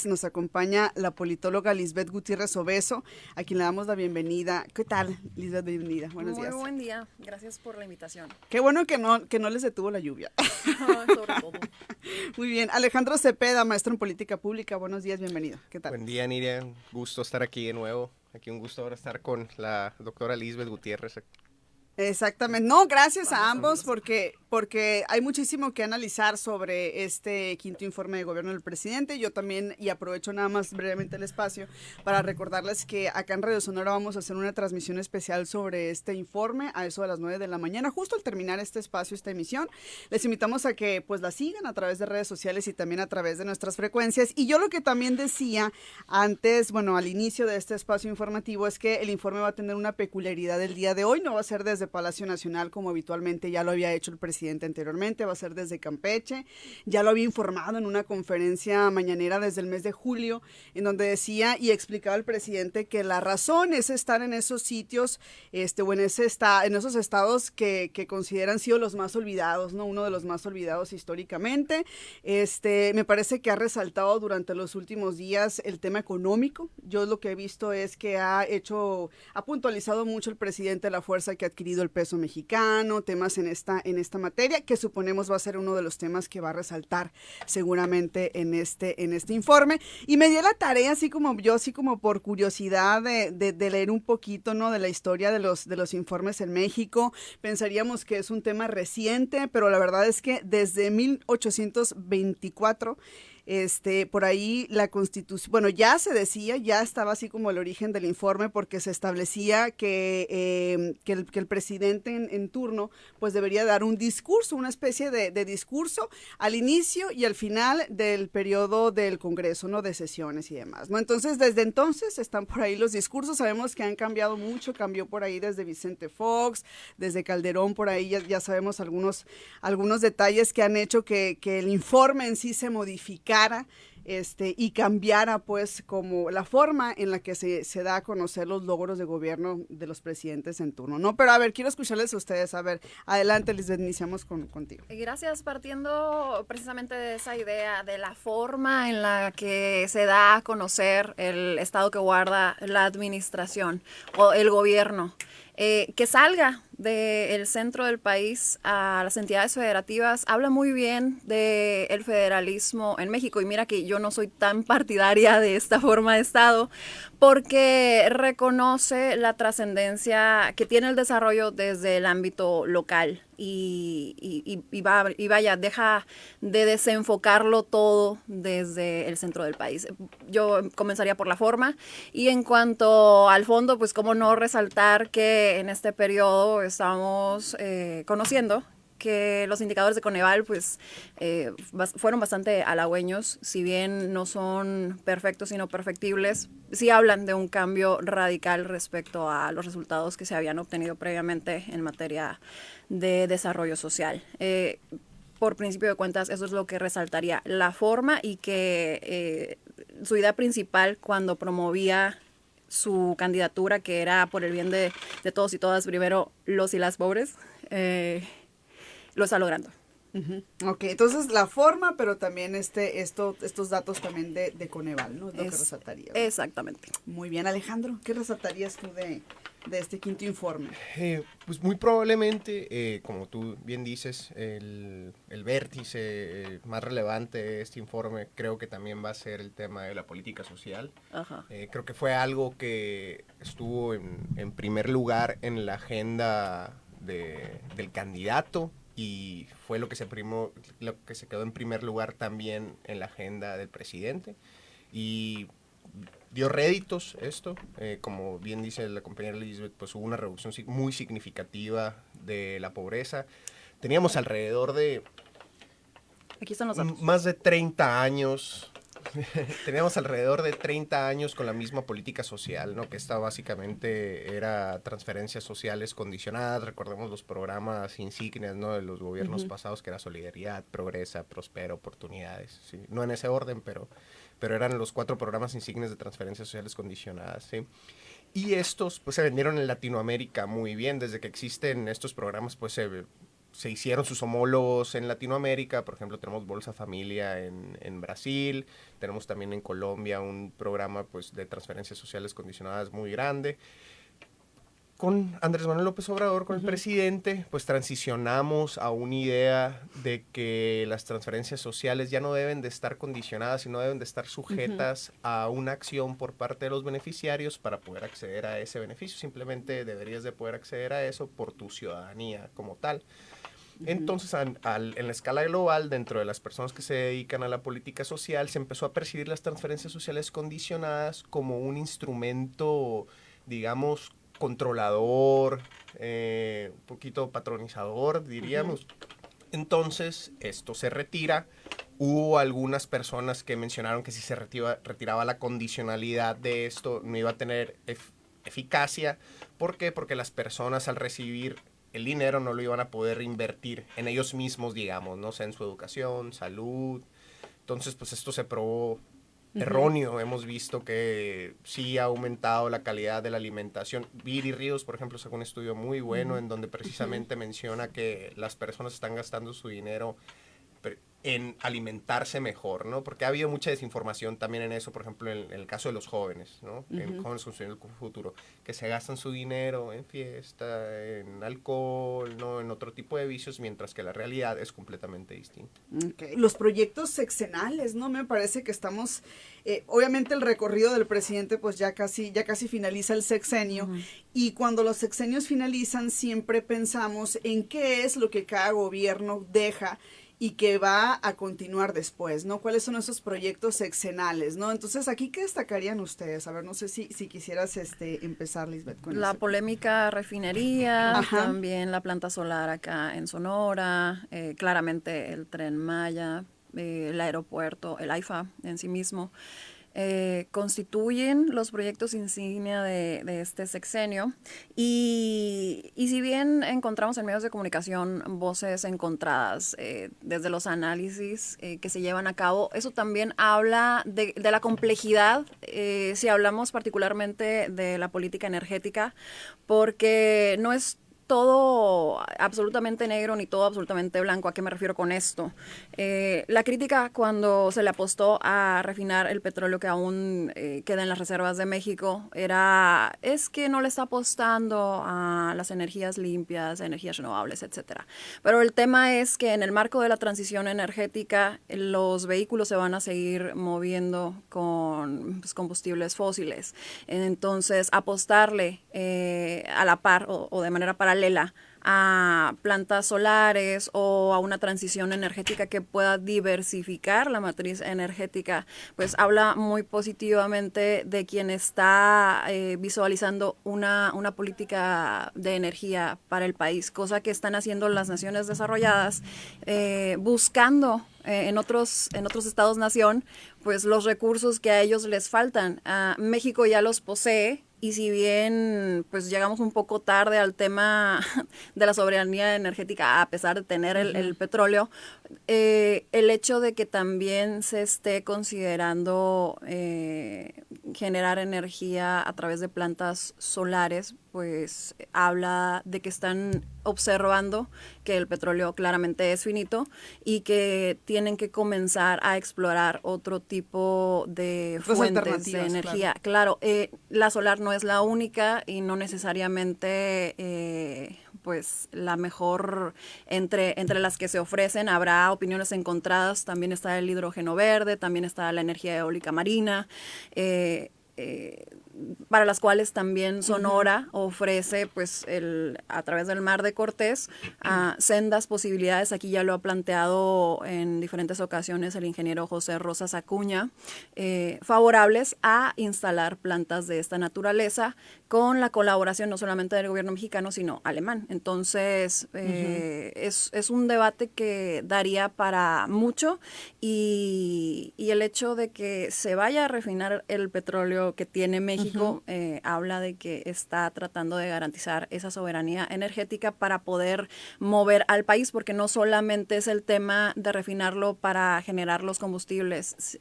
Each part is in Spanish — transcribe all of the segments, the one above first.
Nos acompaña la politóloga Lisbeth Gutiérrez Obeso, a quien le damos la bienvenida. ¿Qué tal, Lisbeth? Bienvenida. Buenos días. Muy buen día. Gracias por la invitación. Qué bueno que no les detuvo la lluvia. Sobre todo. Muy bien. Alejandro Cepeda, maestro en política pública. Buenos días, bienvenido. ¿Qué tal? Buen día, Nidia. Un gusto estar aquí de nuevo. Aquí un gusto ahora estar con la doctora Lisbeth Gutiérrez. Exactamente. No, gracias a ambos porque hay muchísimo que analizar sobre este quinto informe de gobierno del presidente. Yo también, y aprovecho nada más brevemente el espacio para recordarles que acá en Radio Sonora vamos a hacer una transmisión especial sobre este informe a eso de las 9 de la mañana, justo al terminar este espacio, esta emisión. Les invitamos a que pues la sigan a través de redes sociales y también a través de nuestras frecuencias. Y yo lo que también decía antes, bueno, al inicio de este espacio informativo, es que el informe va a tener una peculiaridad el día de hoy. No va a ser desde Palacio Nacional como habitualmente ya lo había hecho el presidente anteriormente, va a ser desde Campeche. Ya lo había informado en una conferencia mañanera desde el mes de julio, en donde decía y explicaba el presidente que la razón es estar en esos sitios o en esos estados que consideran sido los más olvidados, ¿no? Uno de los más olvidados históricamente. Me parece que ha resaltado durante los últimos días el tema económico. Yo lo que he visto es que ha puntualizado mucho el presidente la fuerza que ha adquirido el peso mexicano, temas en esta materia, que suponemos va a ser uno de los temas que va a resaltar seguramente en este informe. Y me dio la tarea, así como por curiosidad de leer un poquito, ¿no?, de la historia de los informes en México. Pensaríamos que es un tema reciente, pero la verdad es que desde 1824 por ahí la Constitución, bueno, ya se decía, ya estaba así como el origen del informe, porque se establecía que el presidente en turno pues debería dar un discurso, una especie de discurso al inicio y al final del periodo del Congreso, ¿no?, de sesiones y demás, ¿no? Entonces, desde entonces están por ahí los discursos. Sabemos que han cambiado mucho, cambió por ahí desde Vicente Fox, desde Calderón, por ahí ya sabemos algunos detalles que han hecho que el informe en sí se modificara y cambiara pues como la forma en la que se da a conocer los logros de gobierno de los presidentes en turno, ¿no? Pero a ver, quiero escucharles a ustedes. A ver, adelante, Lisbeth, iniciamos contigo. Gracias. Partiendo precisamente de esa idea, de la forma en la que se da a conocer el estado que guarda la administración o el gobierno, que salga del centro del país a las entidades federativas, habla muy bien del federalismo en México. Y mira que yo no soy tan partidaria de esta forma de Estado, porque reconoce la trascendencia que tiene el desarrollo desde el ámbito local y vaya, deja de desenfocarlo todo desde el centro del país. Yo comenzaría por la forma, y en cuanto al fondo, pues cómo no resaltar que en este periodo estamos conociendo que los indicadores de Coneval pues fueron bastante halagüeños. Si bien no son perfectos sino perfectibles, sí hablan de un cambio radical respecto a los resultados que se habían obtenido previamente en materia de desarrollo social. Por principio de cuentas, eso es lo que resaltaría, la forma, y que su idea principal cuando promovía su candidatura, que era por el bien de todos y todas, primero los y las pobres, lo está logrando. Uh-huh. Ok, entonces la forma, pero también estos datos también de Coneval, ¿no? Es lo que resaltarías, ¿no? Exactamente. Muy bien, Alejandro, ¿qué resaltarías tú de este quinto informe? Pues muy probablemente, como tú bien dices, el vértice más relevante de este informe creo que también va a ser el tema de la política social. Ajá. Creo que fue algo que estuvo en primer lugar en la agenda del candidato, y fue lo que se quedó en primer lugar también en la agenda del presidente, y dio réditos esto. Como bien dice la compañera Elizabeth, pues hubo una reducción muy significativa de la pobreza. Teníamos alrededor de Aquí están los datos. más de 30 años. Teníamos alrededor de 30 años con la misma política social, ¿no? Que esta básicamente era transferencias sociales condicionadas. Recordemos los programas insignias, ¿no?, de los gobiernos pasados, que era Solidaridad, Progresa, Prospera, Oportunidades, ¿sí? No en ese orden, pero eran los 4 programas insignias de transferencias sociales condicionadas, ¿sí? Y estos pues se vendieron en Latinoamérica muy bien. Desde que existen estos programas, pues se hicieron sus homólogos en Latinoamérica. Por ejemplo, tenemos Bolsa Familia en Brasil, tenemos también en Colombia un programa pues de transferencias sociales condicionadas muy grande. Con Andrés Manuel López Obrador, con el presidente, pues transicionamos a una idea de que las transferencias sociales ya no deben de estar condicionadas, sino deben de estar sujetas a una acción por parte de los beneficiarios para poder acceder a ese beneficio. Simplemente deberías de poder acceder a eso por tu ciudadanía como tal. Entonces, en la escala global, dentro de las personas que se dedican a la política social, se empezó a percibir las transferencias sociales condicionadas como un instrumento, digamos, controlador, un poquito patronizador, diríamos. Entonces, esto se retira. Hubo algunas personas que mencionaron que si se retiraba la condicionalidad de esto, no iba a tener eficacia. ¿Por qué? Porque las personas al recibir el dinero no lo iban a poder invertir en ellos mismos, digamos, no sé, en su educación, salud. Entonces, pues esto se probó erróneo. Hemos visto que sí ha aumentado la calidad de la alimentación. Viri Ríos, por ejemplo, sacó un estudio muy bueno en donde precisamente menciona que las personas están gastando su dinero en alimentarse mejor, ¿no? Porque ha habido mucha desinformación también en eso, por ejemplo, en el caso de los jóvenes, ¿no? En jóvenes construyendo el futuro, que se gastan su dinero en fiesta, en alcohol, ¿no? En otro tipo de vicios, mientras que la realidad es completamente distinta. Okay. Los proyectos sexenales, ¿no? Me parece que estamos, obviamente el recorrido del presidente pues ya casi finaliza el sexenio, y cuando los sexenios finalizan siempre pensamos en qué es lo que cada gobierno deja y que va a continuar después, ¿no? ¿Cuáles son esos proyectos sexenales, no? Entonces, ¿aquí qué destacarían ustedes? A ver, no sé si quisieras empezar, Lisbeth, con la eso. polémica refinería, también la planta solar acá en Sonora, claramente el Tren Maya, el aeropuerto, el AIFA en sí mismo. Constituyen los proyectos insignia de este sexenio y si bien encontramos en medios de comunicación voces encontradas desde los análisis que se llevan a cabo, eso también habla de la complejidad, si hablamos particularmente de la política energética, porque no es todo absolutamente negro ni todo absolutamente blanco. ¿A qué me refiero con esto? La crítica cuando se le apostó a refinar el petróleo que aún queda en las reservas de México es que no le está apostando a las energías limpias, energías renovables, etcétera. Pero el tema es que en el marco de la transición energética los vehículos se van a seguir moviendo con combustibles fósiles. Entonces, apostarle a la par o de manera paralela a plantas solares o a una transición energética que pueda diversificar la matriz energética, pues habla muy positivamente de quien está visualizando una política de energía para el país, cosa que están haciendo las naciones desarrolladas, buscando en otros estados-nación, pues los recursos que a ellos les faltan. México ya los posee, y si bien pues llegamos un poco tarde al tema de la soberanía energética, a pesar de tener el petróleo, el hecho de que también se esté considerando generar energía a través de plantas solares, pues habla de que están observando que el petróleo claramente es finito y que tienen que comenzar a explorar otro tipo de fuentes de energía. Claro, la solar no es la única y no necesariamente pues la mejor entre las que se ofrecen. Habrá opiniones encontradas, también está el hidrógeno verde, también está la energía eólica marina, para las cuales también Sonora ofrece, pues, a través del Mar de Cortés, sendas posibilidades. Aquí ya lo ha planteado en diferentes ocasiones el ingeniero José Rosas Acuña, favorables a instalar plantas de esta naturaleza con la colaboración no solamente del gobierno mexicano, sino alemán. Entonces, es un debate que daría para mucho, y el hecho de que se vaya a refinar el petróleo que tiene México habla de que está tratando de garantizar esa soberanía energética para poder mover al país, porque no solamente es el tema de refinarlo para generar los combustibles,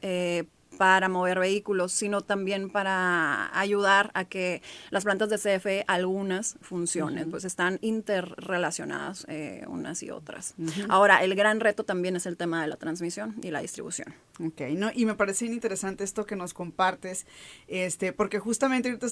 para mover vehículos, sino también para ayudar a que las plantas de CFE, algunas, funcionen, pues están interrelacionadas unas y otras. Ahora, el gran reto también es el tema de la transmisión y la distribución. Ok, no, y me parece bien interesante esto que nos compartes, porque justamente ahorita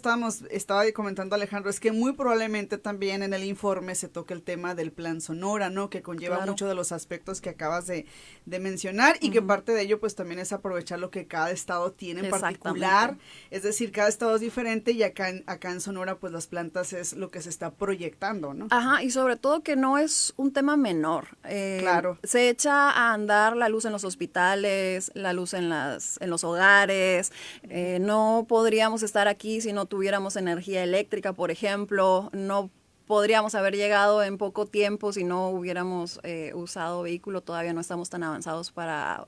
estaba comentando Alejandro, es que muy probablemente también en el informe se toque el tema del Plan Sonora, ¿no? Que conlleva muchos de los aspectos que acabas de mencionar y que parte de ello pues también es aprovechar lo que cada estado tiene en particular, es decir, cada estado es diferente y acá en Sonora pues las plantas es lo que se está proyectando, ¿no? Ajá, y sobre todo que no es un tema menor. Claro. Se echa a andar la luz en los hospitales, la luz en los hogares. No podríamos estar aquí si no tuviéramos energía eléctrica, por ejemplo. No podríamos haber llegado en poco tiempo si no hubiéramos usado vehículo. Todavía no estamos tan avanzados para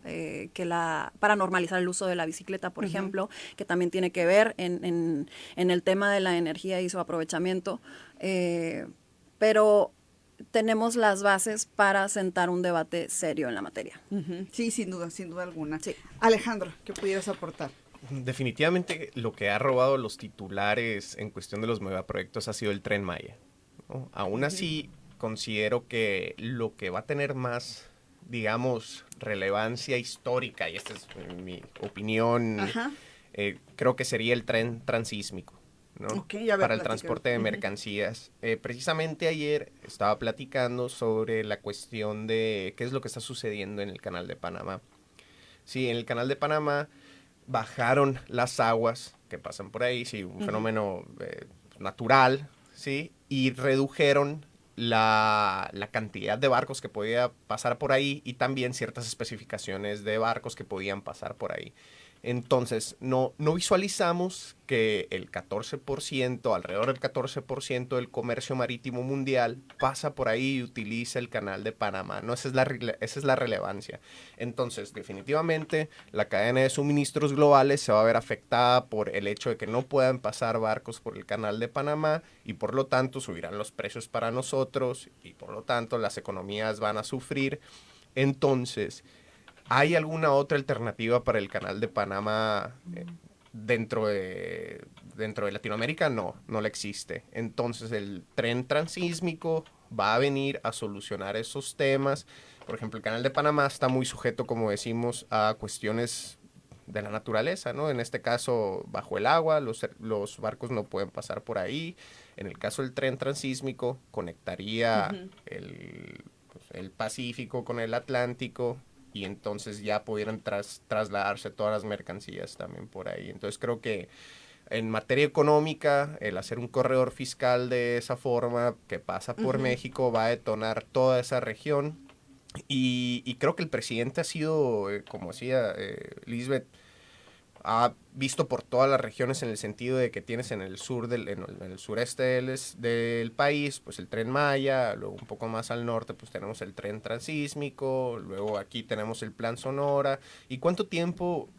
normalizar el uso de la bicicleta, por ejemplo, que también tiene que ver en el tema de la energía y su aprovechamiento. Pero tenemos las bases para sentar un debate serio en la materia. Sí, sin duda alguna. Sí. Alejandro, ¿qué pudieras aportar? Definitivamente lo que ha robado los titulares en cuestión de los megaproyectos ha sido el Tren Maya, ¿no? Aún así, considero que lo que va a tener más, digamos, relevancia histórica, y esta es mi opinión, creo que sería el tren transísmico, ¿no? Para el transporte de mercancías. Precisamente ayer estaba platicando sobre la cuestión de qué es lo que está sucediendo en el Canal de Panamá. Sí, en el Canal de Panamá bajaron las aguas que pasan por ahí, sí, un fenómeno natural, sí, y redujeron la cantidad de barcos que podía pasar por ahí y también ciertas especificaciones de barcos que podían pasar por ahí. Entonces, no visualizamos que el 14%, alrededor del 14% del comercio marítimo mundial pasa por ahí y utiliza el Canal de Panamá, ¿no? Esa es la relevancia. Entonces, definitivamente, la cadena de suministros globales se va a ver afectada por el hecho de que no puedan pasar barcos por el Canal de Panamá y por lo tanto subirán los precios para nosotros y por lo tanto las economías van a sufrir. Entonces, ¿hay alguna otra alternativa para el Canal de Panamá dentro de Latinoamérica? No la existe. Entonces el tren transísmico va a venir a solucionar esos temas. Por ejemplo, el Canal de Panamá está muy sujeto, como decimos, a cuestiones de la naturaleza, ¿no? En este caso, bajo el agua, los barcos no pueden pasar por ahí. En el caso del tren transísmico, conectaría el Pacífico con el Atlántico, y entonces ya pudieran trasladarse todas las mercancías también por ahí. Entonces creo que en materia económica, el hacer un corredor fiscal de esa forma que pasa por México va a detonar toda esa región. Y creo que el presidente ha sido, como decía Lisbeth, ha visto por todas las regiones en el sentido de que tienes en el sureste del país, pues el Tren Maya, luego un poco más al norte pues tenemos el tren transísmico, luego aquí tenemos el Plan Sonora. ¿Y cuánto tiempo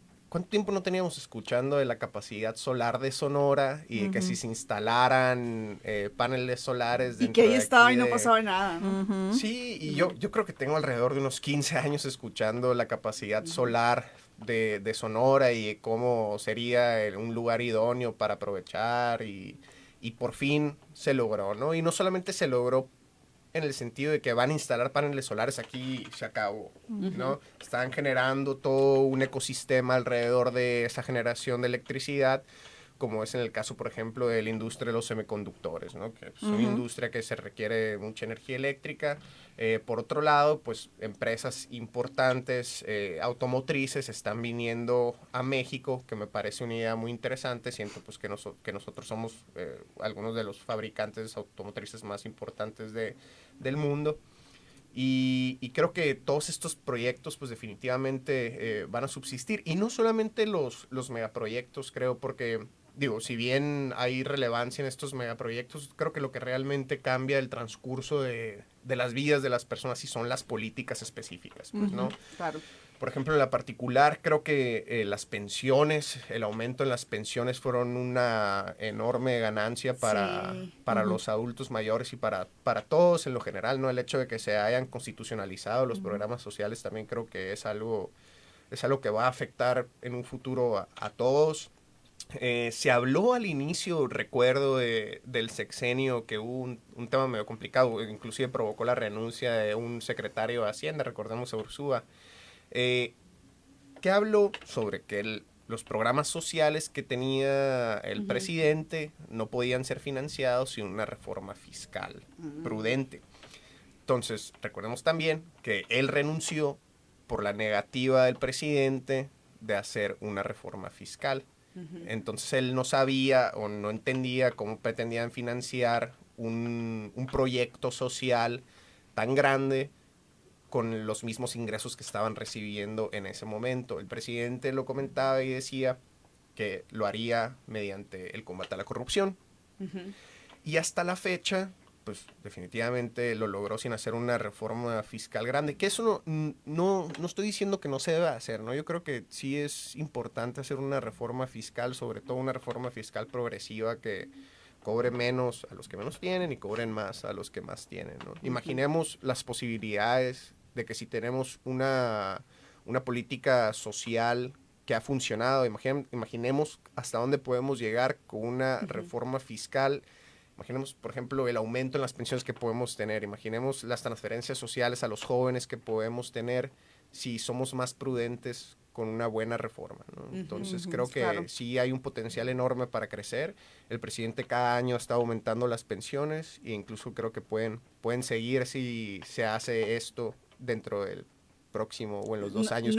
no teníamos escuchando de la capacidad solar de Sonora y de que si se instalaran paneles solares y que ahí estaba y no pasaba nada, ¿no? Sí, y yo creo que tengo alrededor de unos 15 años escuchando la capacidad solar de Sonora y cómo sería un lugar idóneo para aprovechar y por fin se logró, ¿no? Y no solamente se logró en el sentido de que van a instalar paneles solares, aquí se acabó, ¿no? Están generando todo un ecosistema alrededor de esa generación de electricidad, como es en el caso, por ejemplo, de la industria de los semiconductores, ¿no? Que es una industria que se requiere mucha energía eléctrica. Por otro lado, pues empresas importantes automotrices están viniendo a México, que me parece una idea muy interesante. Siento pues que nosotros somos algunos de los fabricantes automotrices más importantes del mundo. Y creo que todos estos proyectos pues definitivamente van a subsistir. Y no solamente los megaproyectos, creo, porque digo, si bien hay relevancia en estos megaproyectos, creo que lo que realmente cambia el transcurso de las vidas de las personas sí son las políticas específicas, pues, ¿no? Claro. Por ejemplo, en la particular, creo que las pensiones, el aumento en las pensiones fueron una enorme ganancia para los adultos mayores y para todos en lo general, ¿no? El hecho de que se hayan constitucionalizado los programas sociales también creo que es algo es algo que va a afectar en un futuro a todos. Se habló al inicio, recuerdo, del sexenio, que hubo un tema medio complicado, inclusive provocó la renuncia de un secretario de Hacienda, recordemos a Ursúa, que habló sobre que los programas sociales que tenía el presidente no podían ser financiados sin una reforma fiscal prudente. Entonces, recordemos también que él renunció por la negativa del presidente de hacer una reforma fiscal. Entonces él no sabía o no entendía cómo pretendían financiar un proyecto social tan grande con los mismos ingresos que estaban recibiendo en ese momento. El presidente lo comentaba y decía que lo haría mediante el combate a la corrupción. Y hasta la fecha, pues definitivamente lo logró sin hacer una reforma fiscal grande, que eso no estoy diciendo que no se deba hacer, ¿no? Yo creo que sí es importante hacer una reforma fiscal, sobre todo una reforma fiscal progresiva que cobre menos a los que menos tienen y cobren más a los que más tienen, ¿no? Imaginemos las posibilidades de que si tenemos una política social que ha funcionado, imaginemos hasta dónde podemos llegar con una reforma fiscal. Imaginemos, por ejemplo, el aumento en las pensiones que podemos tener. Imaginemos las transferencias sociales a los jóvenes que podemos tener si somos más prudentes con una buena reforma, ¿no? Entonces creo que sí hay un potencial enorme para crecer. El presidente cada año está aumentando las pensiones e incluso creo que pueden seguir si se hace esto dentro del próximo o en los 2 años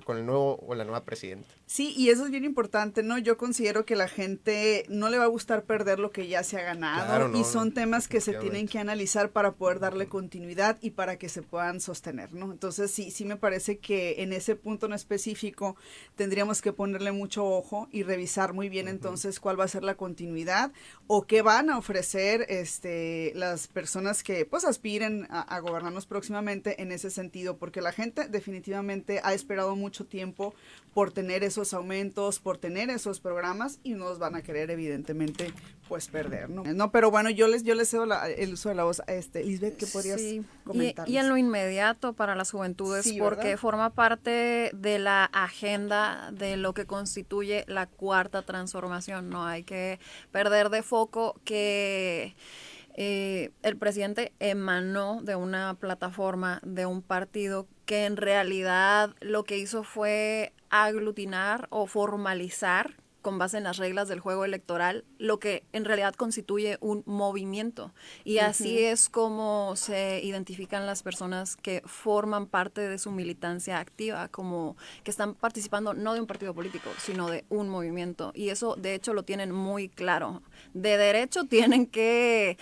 con el nuevo o la nueva presidenta. Sí, y eso es bien importante, ¿no? Yo considero que la gente no le va a gustar perder lo que ya se ha ganado, claro, no, y son temas que se tienen que analizar para poder darle continuidad y para que se puedan sostener, ¿no? Entonces sí me parece que en ese punto en específico tendríamos que ponerle mucho ojo y revisar muy bien entonces cuál va a ser la continuidad o qué van a ofrecer las personas que pues aspiren a gobernarnos próximamente en ese sentido, porque la gente definitivamente ha esperado mucho tiempo por tener esos aumentos, por tener esos programas y no los van a querer evidentemente pues perder, ¿no? No, pero bueno, yo les cedo el uso de la voz a Lisbeth, ¿qué podrías comentar? Y en lo inmediato para las juventudes, porque ¿verdad? Forma parte de la agenda de lo que constituye la cuarta transformación, no hay que perder de foco que el presidente emanó de una plataforma, de un partido que en realidad lo que hizo fue aglutinar o formalizar con base en las reglas del juego electoral, lo que en realidad constituye un movimiento. Y así es como se identifican las personas que forman parte de su militancia activa, como que están participando no de un partido político, sino de un movimiento. Y eso, de hecho, lo tienen muy claro. De derecho tienen que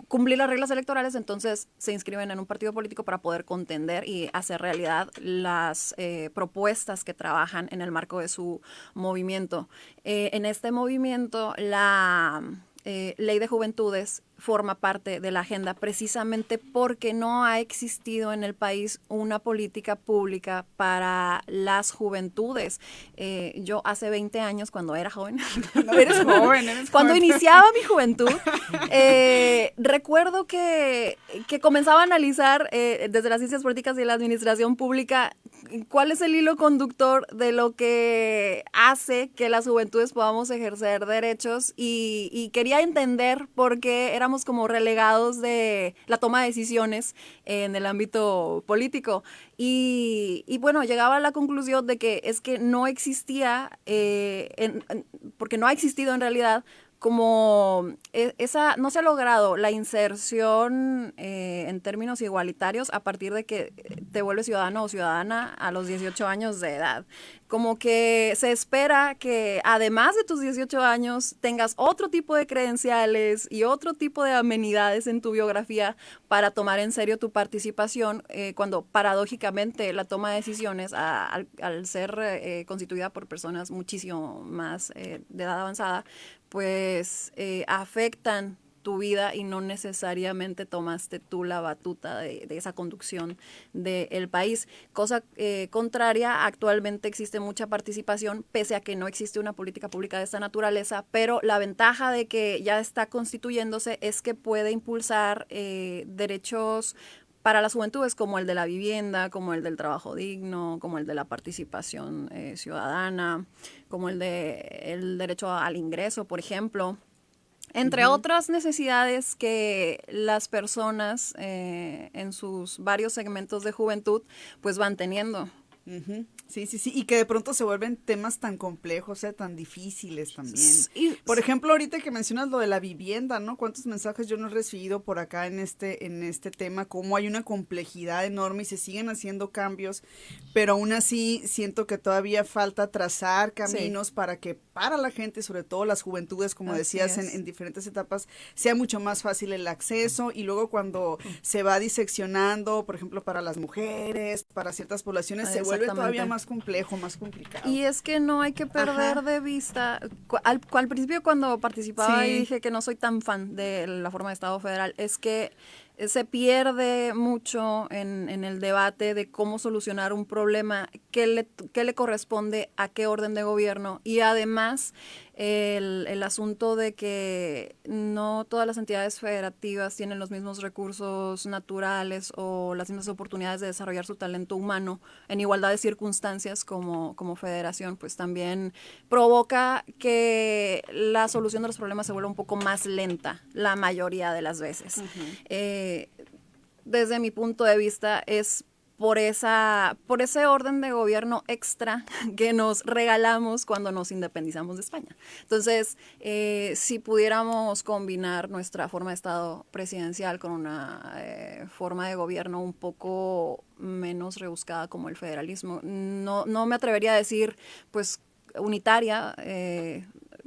cumplir las reglas electorales, entonces se inscriben en un partido político para poder contender y hacer realidad las propuestas que trabajan en el marco de su movimiento. En este movimiento, la Ley de Juventudes forma parte de la agenda precisamente porque no ha existido en el país una política pública para las juventudes. Yo hace 20 años, cuando era joven, cuando iniciaba mi juventud, recuerdo que comenzaba a analizar desde las ciencias políticas y la administración pública cuál es el hilo conductor de lo que hace que las juventudes podamos ejercer derechos y quería entender por qué éramos como relegados de la toma de decisiones en el ámbito político. Y bueno, llegaba a la conclusión de que es que no existía, porque no ha existido en realidad como no se ha logrado la inserción en términos igualitarios a partir de que te vuelves ciudadano o ciudadana a los 18 años de edad. Como que se espera que además de tus 18 años tengas otro tipo de credenciales y otro tipo de amenidades en tu biografía para tomar en serio tu participación, cuando paradójicamente la toma de decisiones al ser constituida por personas muchísimo más de edad avanzada, pues afectan tu vida y no necesariamente tomaste tú la batuta de esa conducción del país. Cosa contraria, actualmente existe mucha participación, pese a que no existe una política pública de esta naturaleza, pero la ventaja de que ya está constituyéndose es que puede impulsar derechos para las juventudes, como el de la vivienda, como el del trabajo digno, como el de la participación ciudadana, como el de el derecho al ingreso, por ejemplo. Entre otras necesidades que las personas en sus varios segmentos de juventud pues van teniendo. Ujú. Sí, sí, sí, y que de pronto se vuelven temas tan complejos, tan difíciles también. Por ejemplo, ahorita que mencionas lo de la vivienda, ¿no? ¿Cuántos mensajes yo no he recibido por acá en este tema? Cómo hay una complejidad enorme y se siguen haciendo cambios, pero aún así siento que todavía falta trazar caminos para que para la gente, sobre todo las juventudes, como decías, en diferentes etapas, sea mucho más fácil el acceso, y luego cuando se va diseccionando, por ejemplo, para las mujeres, para ciertas poblaciones, se vuelve todavía más complejo, más complicado. Y es que no hay que perder de vista, al principio cuando participaba y dije que no soy tan fan de la forma de Estado federal, es que se pierde mucho en el debate de cómo solucionar un problema, qué le corresponde a qué orden de gobierno, y además el asunto de que no todas las entidades federativas tienen los mismos recursos naturales o las mismas oportunidades de desarrollar su talento humano en igualdad de circunstancias como federación, pues también provoca que la solución de los problemas se vuelva un poco más lenta la mayoría de las veces. Desde mi punto de vista es por ese orden de gobierno extra que nos regalamos cuando nos independizamos de España. Entonces, si pudiéramos combinar nuestra forma de Estado presidencial con una forma de gobierno un poco menos rebuscada como el federalismo, no me atrevería a decir, pues, unitaria,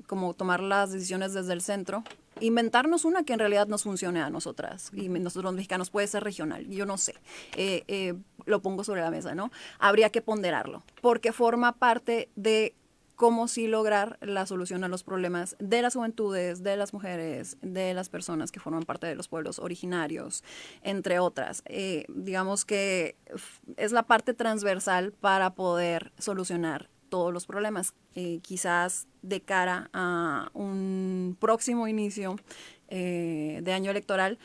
como tomar las decisiones desde el centro, inventarnos una que en realidad nos funcione a nosotras y nosotros los mexicanos, puede ser regional, yo no sé, lo pongo sobre la mesa, ¿no? Habría que ponderarlo, porque forma parte de cómo sí lograr la solución a los problemas de las juventudes, de las mujeres, de las personas que forman parte de los pueblos originarios, entre otras. Digamos que es la parte transversal para poder solucionar todos los problemas, quizás de cara a un próximo inicio de año electoral.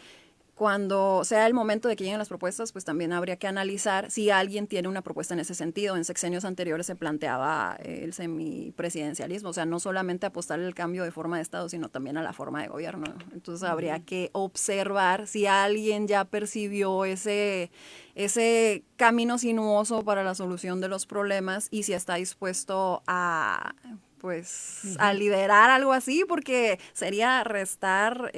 Cuando sea el momento de que lleguen las propuestas, pues también habría que analizar si alguien tiene una propuesta en ese sentido. En sexenios anteriores se planteaba el semipresidencialismo, o sea, no solamente apostar el cambio de forma de Estado, sino también a la forma de gobierno. Entonces habría que observar si alguien ya percibió ese camino sinuoso para la solución de los problemas y si está dispuesto a a liderar algo así, porque sería restar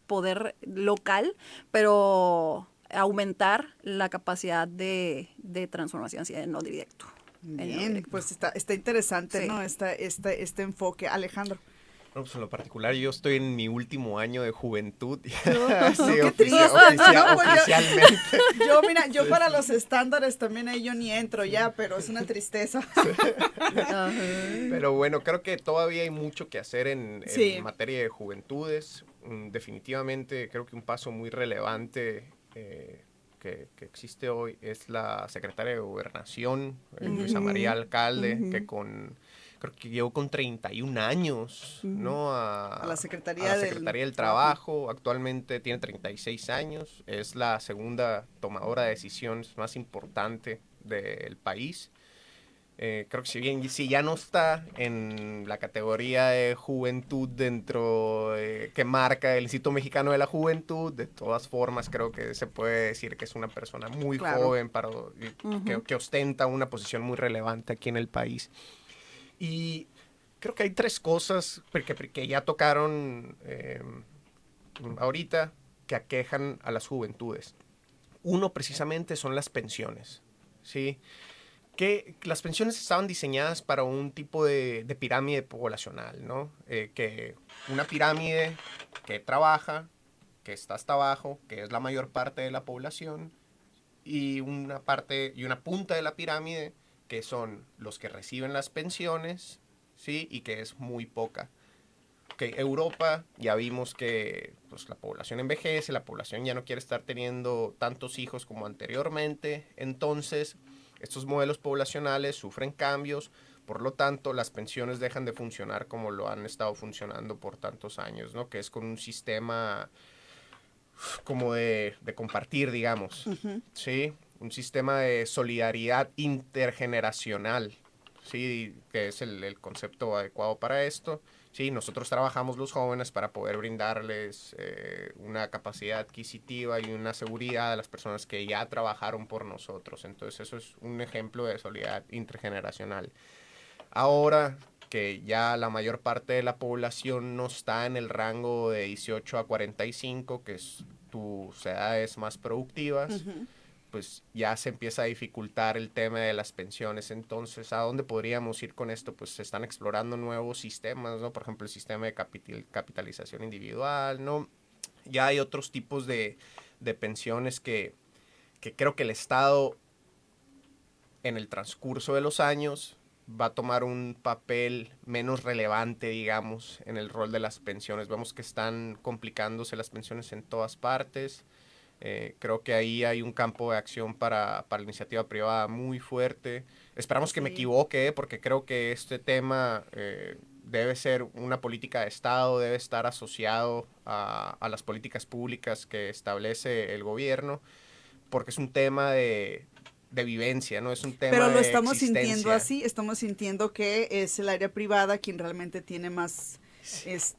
poder local, pero aumentar la capacidad de transformación, así de no directo. Bien, pues está interesante, ¿no? Este enfoque. Alejandro. Bueno, pues en lo particular yo estoy en mi último año de juventud. Sí, qué triste. Oficialmente. Mira, yo para los estándares también ahí yo ni entro ya, pero es una tristeza. Pero bueno, creo que todavía hay mucho que hacer en materia de juventudes. Definitivamente creo que un paso muy relevante que existe hoy es la secretaria de Gobernación, Luisa María Alcalde, que creo que llegó con 31 años, ¿no? A la Secretaría del Trabajo. Actualmente tiene 36 años. Es la segunda tomadora de decisiones más importante del país. Creo que si ya no está en la categoría de juventud dentro que marca el Instituto Mexicano de la Juventud, de todas formas creo que se puede decir que es una persona muy joven que ostenta una posición muy relevante aquí en el país. Y creo que hay tres cosas que ya tocaron ahorita que aquejan a las juventudes. Uno precisamente son las pensiones, ¿sí? Que las pensiones estaban diseñadas para un tipo de pirámide poblacional, ¿no? Que una pirámide que trabaja, que está hasta abajo, que es la mayor parte de la población, y una punta de la pirámide que son los que reciben las pensiones, ¿sí? Y que es muy poca. Europa, ya vimos que pues, la población envejece, la población ya no quiere estar teniendo tantos hijos como anteriormente, entonces estos modelos poblacionales sufren cambios, por lo tanto las pensiones dejan de funcionar como lo han estado funcionando por tantos años, ¿no? Que es con un sistema como de compartir, digamos, ¿sí? Un sistema de solidaridad intergeneracional, ¿sí? Que es el concepto adecuado para esto. Sí, nosotros trabajamos los jóvenes para poder brindarles una capacidad adquisitiva y una seguridad a las personas que ya trabajaron por nosotros. Entonces eso es un ejemplo de solidaridad intergeneracional. Ahora que ya la mayor parte de la población no está en el rango de 18 a 45, que es tus edades más productivas, pues ya se empieza a dificultar el tema de las pensiones. Entonces, ¿a dónde podríamos ir con esto? Pues se están explorando nuevos sistemas, ¿no? Por ejemplo, el sistema de capitalización individual, ¿no? Ya hay otros tipos de pensiones que creo que el Estado, en el transcurso de los años, va a tomar un papel menos relevante, digamos, en el rol de las pensiones. Vemos que están complicándose las pensiones en todas partes. Creo que ahí hay un campo de acción para la iniciativa privada muy fuerte. Esperamos que me equivoque, porque creo que este tema debe ser una política de Estado, debe estar asociado a las políticas públicas que establece el gobierno, porque es un tema de vivencia, ¿no? Es un tema de Pero lo estamos existencia. sintiendo así, estamos sintiendo que es el área privada quien realmente tiene más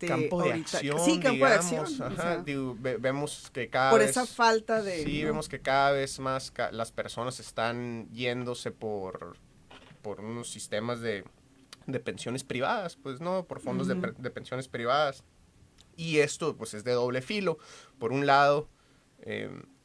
campo de ahorita. acción, Sí, campo digamos, de acción. ajá, O sea, digo, vemos que cada por vez... esa falta de... Sí, ¿no? vemos que cada vez más las personas están yéndose por unos sistemas de pensiones privadas, pues, ¿no? Por fondos de pensiones privadas. Y esto, pues, es de doble filo. Por un lado,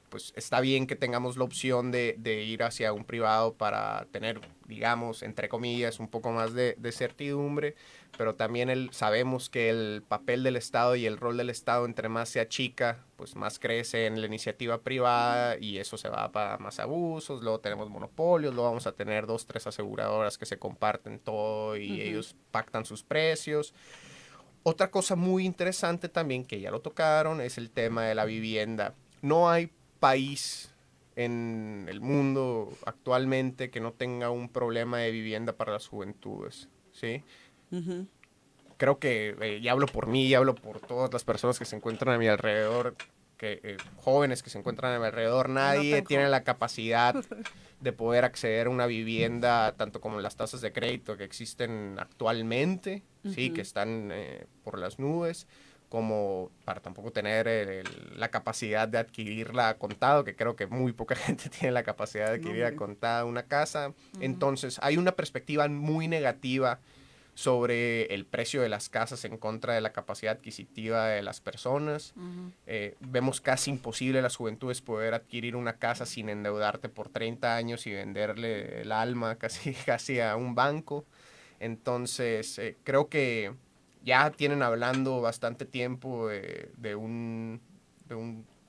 pues, está bien que tengamos la opción de ir hacia un privado para tener, digamos, entre comillas, un poco más de certidumbre, pero también sabemos que el papel del Estado y el rol del Estado, entre más se achica, pues más crece en la iniciativa privada, y eso se va para más abusos. Luego tenemos monopolios, luego vamos a tener 2, 3 aseguradoras que se comparten todo y ellos pactan sus precios. Otra cosa muy interesante también, que ya lo tocaron, es el tema de la vivienda. No hay país en el mundo actualmente que no tenga un problema de vivienda para las juventudes, ¿sí? Creo que ya hablo por mí, ya hablo por todas las personas que se encuentran a mi alrededor, jóvenes que se encuentran a mi alrededor. Nadie tiene la capacidad de poder acceder a una vivienda, tanto como las tasas de crédito que existen actualmente, ¿sí? Que están por las nubes, como para tampoco tener la capacidad de adquirirla a contado, que creo que muy poca gente tiene la capacidad de adquirir a contado una casa. Entonces hay una perspectiva muy negativa sobre el precio de las casas en contra de la capacidad adquisitiva de las personas. Vemos casi imposible a las juventudes poder adquirir una casa sin endeudarte por 30 años y venderle el alma casi a un banco. Entonces, creo que ya tienen hablando bastante tiempo de un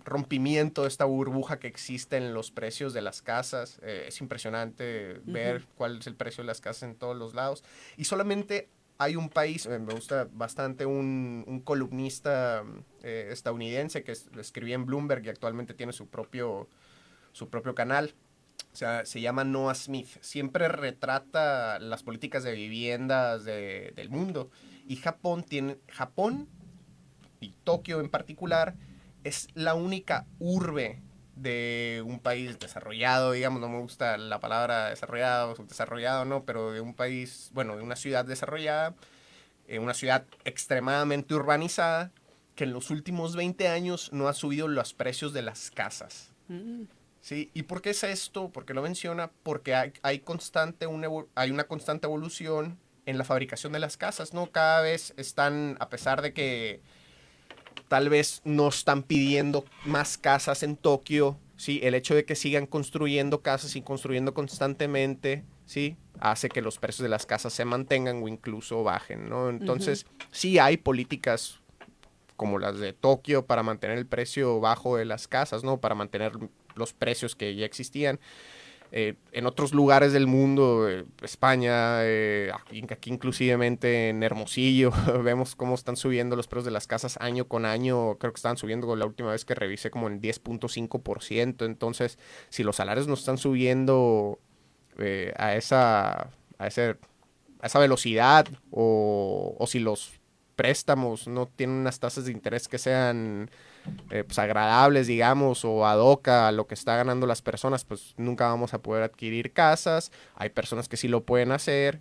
rompimiento de esta burbuja que existe en los precios de las casas. Es impresionante ver cuál es el precio de las casas en todos los lados. Y solamente hay un país, me gusta bastante, un columnista estadounidense que escribía en Bloomberg y actualmente tiene su propio canal. O sea, se llama Noah Smith. Siempre retrata las políticas de viviendas del mundo. Y Japón y Tokio en particular, es la única urbe de un país desarrollado, digamos. No me gusta la palabra desarrollado, subdesarrollado, no, pero de un país, bueno, de una ciudad desarrollada, una ciudad extremadamente urbanizada, que en los últimos 20 años no ha subido los precios de las casas. ¿Sí? ¿Y por qué es esto? ¿Por qué lo menciona? Porque hay una constante evolución en la fabricación de las casas, ¿no? Cada vez están, a pesar de que tal vez no están pidiendo más casas en Tokio, ¿sí? El hecho de que sigan construyendo casas y construyendo constantemente, ¿sí? Hace que los precios de las casas se mantengan o incluso bajen, ¿no? Entonces, sí hay políticas como las de Tokio para mantener el precio bajo de las casas, ¿no? Para mantener los precios que ya existían. En otros lugares del mundo, España, aquí inclusivemente en Hermosillo, vemos cómo están subiendo los precios de las casas año con año. Creo que estaban subiendo la última vez que revisé como en 10.5%. Entonces, si los salarios no están subiendo a esa velocidad, o si los préstamos no tienen unas tasas de interés que sean pues agradables, digamos, o ad hoc a lo que está ganando las personas, pues nunca vamos a poder adquirir casas. Hay personas que sí lo pueden hacer,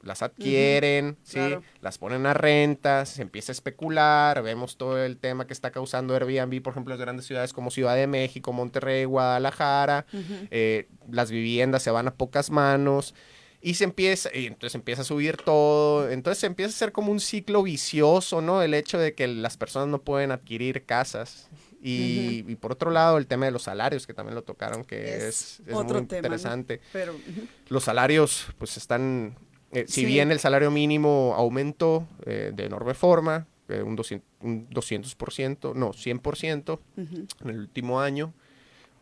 las adquieren, ¿sí? Claro. Las ponen a renta, se empieza a especular, vemos todo el tema que está causando Airbnb, por ejemplo, en grandes ciudades como Ciudad de México, Monterrey, Guadalajara, las viviendas se van a pocas manos, y entonces empieza a subir todo, entonces empieza a ser como un ciclo vicioso, ¿no? El hecho de que las personas no pueden adquirir casas. Y por otro lado, el tema de los salarios, que también lo tocaron, que es otro muy tema, interesante. ¿no? Pero, Los salarios, pues están, si Sí. bien el salario mínimo aumentó de enorme forma, un 200%, no, 100% en el último año,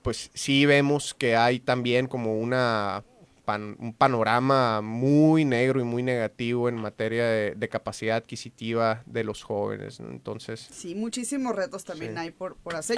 pues sí vemos que hay también como un panorama muy negro y muy negativo en materia de capacidad adquisitiva de los jóvenes, ¿no? Entonces, sí, muchísimos retos también Sí. hay por hacer.